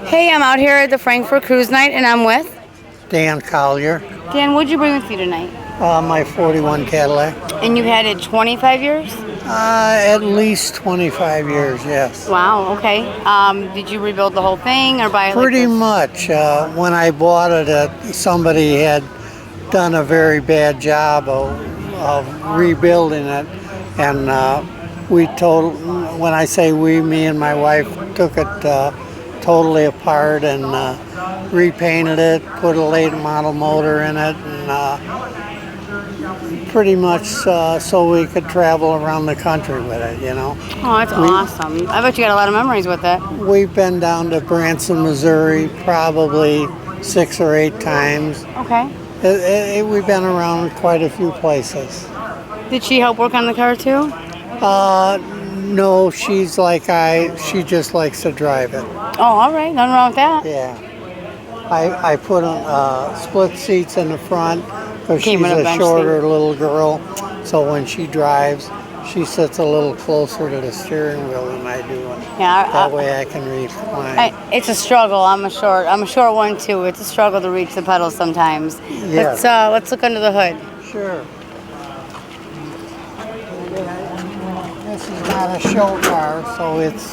Hey, I'm out here at the Frankfort Cruise Night, and I'm with Dan Collier. Dan. What'd you bring with you tonight? My 41 Cadillac. And you had it 25 years? At least 25 years, yes. Wow. Okay. Did you rebuild the whole thing or buy it? Pretty like this? much. When I bought it, somebody had done a very bad job of rebuilding it, and when I say we, me and my wife took it totally apart and repainted it, put a late model motor in it, and pretty much so we could travel around the country with it, you know. Oh, that's awesome. I bet you got a lot of memories with it. We've been down to Branson, Missouri probably 6 or 8 times. Okay. We've been around quite a few places. Did she help work on the car too? No, she's like she just likes to drive it. Oh, all right. Nothing wrong with that. Yeah. I put split seats in the front because she's a shorter little girl. So when she drives, she sits a little closer to the steering wheel than I do. Yeah. That way I can recline. It's a struggle. I'm a short one too. It's a struggle to reach the pedals sometimes. Yes. Let's look under the hood. Sure. This is not a show car, so it's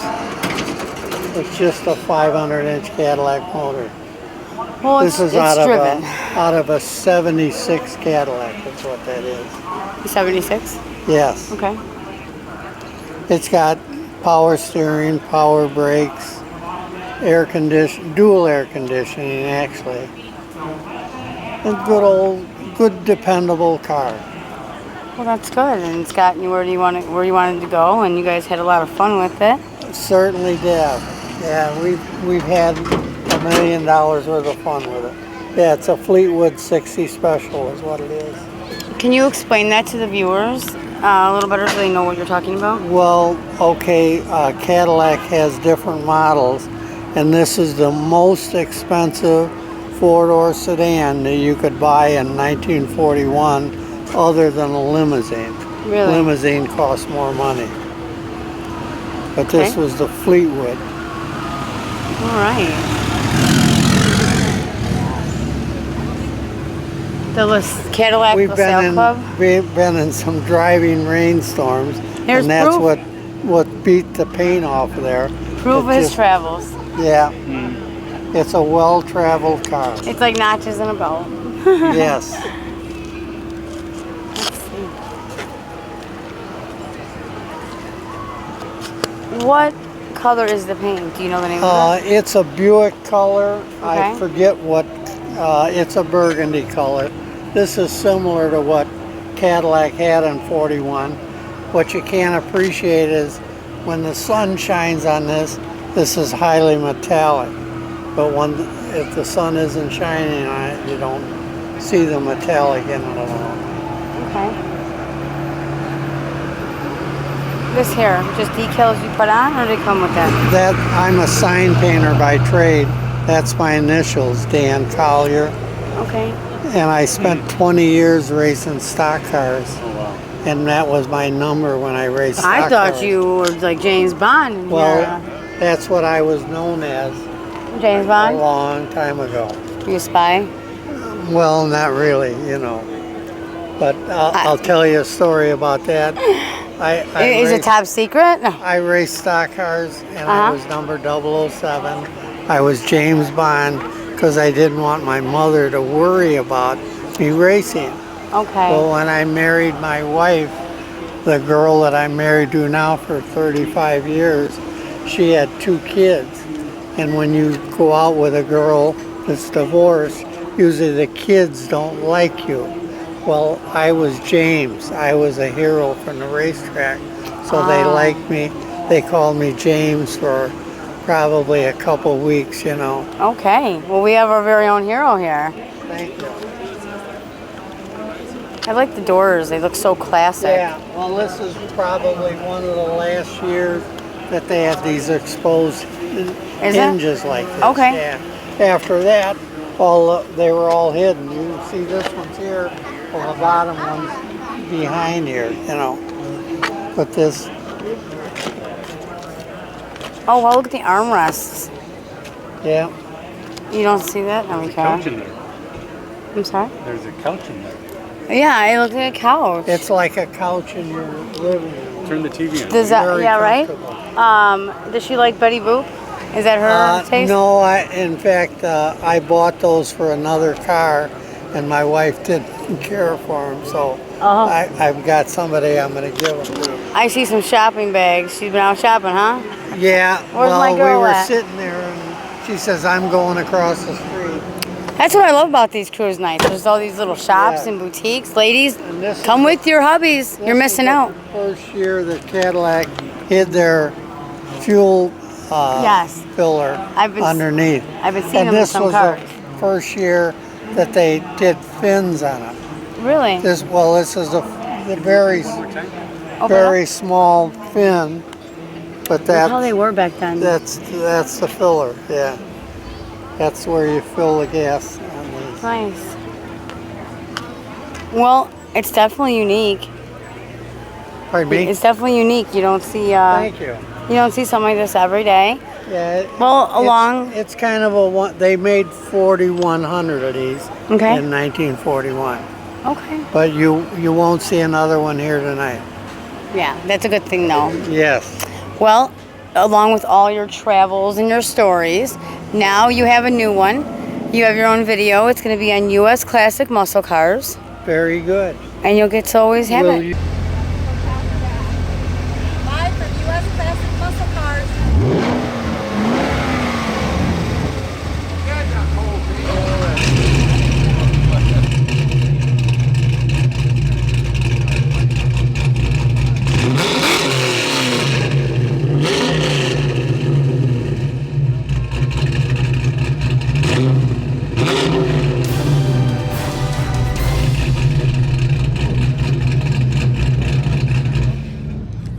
just a 500-inch Cadillac motor. Well, this is driven. Out of a 76 Cadillac, that's what that is. 76? Yes. Okay. It's got power steering, power brakes, dual air conditioning actually. A good dependable car. Well, that's good, and it's gotten you where you wanted to go, and you guys had a lot of fun with it. Certainly did. Yeah, we've had $1 million worth of fun with it. Yeah, it's a Fleetwood 60 Special is what it is. Can you explain that to the viewers a little better so they know what you're talking about? Well, okay, Cadillac has different models, and this is the most expensive four-door sedan that you could buy in 1941 other than a limousine. Really? Limousine costs more money. But this was the Fleetwood. All right. The Cadillac LaSalle Club? We've been in some driving rainstorms, Here's and that's proof. what beat the paint off of there. Proof of his travels. Yeah. It's a well-traveled car. It's like notches in a belt. Yes. Let's see. What color is the paint? Do you know the name of it? It's a Buick color. Okay. I forget what. It's a burgundy color. This is similar to what Cadillac had in 41. What you can't appreciate is when the sun shines on this is highly metallic. But if the sun isn't shining on it, you don't see the metallic in it at all. Okay. This here, just decals you put on, or do they come with that? I'm a sign painter by trade. That's my initials, Dan Collier. Okay. And I spent 20 years racing stock cars. Oh, wow. And that was my number when I raced stock cars. I thought you were like James Bond. Well, that's what I was known as. James Bond? A long time ago. Were you a spy? Well, not really, you know. But I'll tell you a story about that. Is it top secret? No. I raced stock cars, and I was number 007. I was James Bond because I didn't want my mother to worry about me racing. Okay. Well, when I married my wife, the girl that I'm married to now for 35 years, she had 2 kids. And when you go out with a girl that's divorced, usually the kids don't like you. Well, I was James. I was a hero from the racetrack. So they liked me. They called me James for probably a couple weeks, you know. Okay. Well, we have our very own hero here. Thank you. I like the doors. They look so classic. Yeah, well, this is probably one of the last years that they had these exposed hinges like this. Okay. Yeah. After that, they were all hidden. You can see this one's here, well, the bottom one's behind here, you know. But this, Oh, well, look at the armrests. yeah, You don't see that? No, we Couch can. in there. I'm sorry? There's a couch in there. Yeah, it looks like a couch. it's like a couch in your living room. Turn the TV on. Does that, Very yeah, right? comfortable. Does she like Betty Boop? Is that her taste? No, in fact, I bought those for another car, and my wife didn't care for them, so I've got somebody I'm going to give them to. I see some shopping bags. She's been out shopping, huh? Yeah, Where's my well, we girl were at? sitting there, and she says, I'm going across the street. That's what I love about these cruise nights. There's all these little shops Yeah. and boutiques. Ladies, And this come is- with your hubbies. You're This missing is out. the first year that Cadillac hid their fuel Yes. filler I've been- underneath. I've been seeing And them in this some was cars. the first year that they did fins on it. Really? This is the very very small fin, but That's how they that were back then. that's the filler. Yeah, that's where you fill the gas on these. Nice. Well, it's definitely unique. Pardon me. It's definitely unique. You don't see Thank you. you don't see something like this every day. Yeah. Well, along It's kind of a one. They made 4,100 of these Okay. in 1941, Okay. but you won't see another one here tonight. Yeah, that's a good thing though. Yes. Well, along with all your travels and your stories, now you have a new one. You have your own video. It's going to be on U.S. Classic Muscle Cars, Very good. and you'll get to always have Will it. you-